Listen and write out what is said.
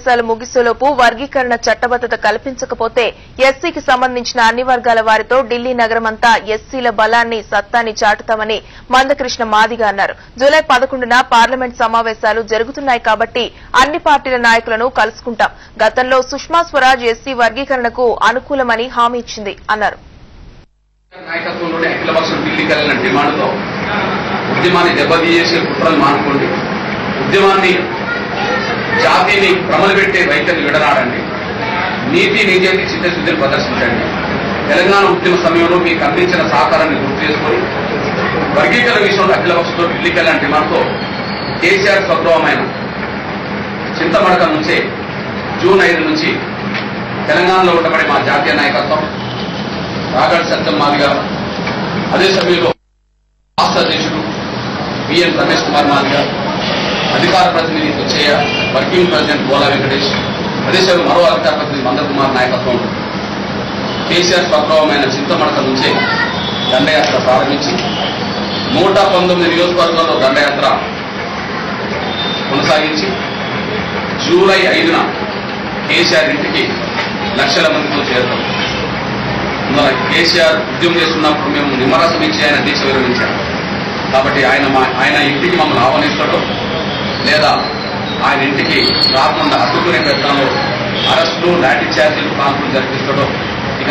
సమావేశాలు ముగిసేలోపు వర్గీకరణ చట్టబద్దత కల్పించకపోతే ఎస్సీకి సంబంధించిన అన్ని వర్గాల వారితో ఢిల్లీ నగరమంతా ఎస్సీల బలాన్ని సత్తాన్ని చాటుతామని మందకృష్ణ మాదిగ అన్నారు. జూలై 11న పార్లమెంట్ సమావేశాలు జరుగుతున్నాయి కాబట్టి అన్ని పార్టీల నాయకులను కలుసుకుంటాం. గతంలో సుష్మా స్వరాజ్ ఎస్సీ వర్గీకరణకు అనుకూలమని హామీ ఇచ్చింది అన్నారు. నాయకత్వంలోనే అఖిలపక్షం ఢిల్లీకి వెళ్లిన డిమాండ్తో ఉద్యమాన్ని దెబ్బతీసే కుట్రలు మానుకోండి, ఉద్యమాన్ని జాతిని ప్రమలబెట్టే వైఖరిని విడనాడండి, నీతి నిజాయితీ చిత్తశుద్ధిని ప్రదర్శించండి. తెలంగాణ ఉద్యమ సమయంలో మీకు అందించిన సహకారాన్ని గుర్తు చేసుకుని వర్గీకరణ విషయంలో అఖిలపక్షంతో ఢిల్లీకి వెళ్లిన డిమాండ్తో కేసీఆర్ స్వగృహమైన చింతమడక నుంచే జూన్ 5 నుంచి తెలంగాణలో ఉండబడే మా జాతీయ నాయకత్వం రాగడి సత్యం మాదిగ, అదే సమయంలో రాష్ట్ర అధ్యక్షుడు బిఎన్ రమేష్ కుమార్ మాదిగ, అధికార ప్రతినిధి బుచ్చయ్య, వర్కింగ్ ప్రెసిడెంట్ బోలా వెంకటేష్, అదే సమయంలో మరో అధికార ప్రతినిధి మందర్ కుమార్ నాయకత్వంలో కేసీఆర్ స్వభావమైన చింతమడక నుంచే దండయాత్ర ప్రారంభించి 119 నియోజకవర్గాల్లో దండయాత్ర కొనసాగించి జూలై 5న కేసీఆర్ ఇంటికి లక్షల మందితో చేరుతాం. మన కేసీఆర్ ఉద్యమం చేస్తున్నప్పుడు మేము నిమ్మరసం ఇచ్చి ఆయన దీక్ష విరమించారు కాబట్టి ఆయన ఇంటికి మమ్మల్ని ఆహ్వానిస్తాడో లేదా ఆయన ఇంటికి రాకుండా అడ్డుకునే ప్రయత్నంలో అరెస్టులు, లాఠీ చార్జీలు, కాల్పులు జరిపిస్తాడో ఇక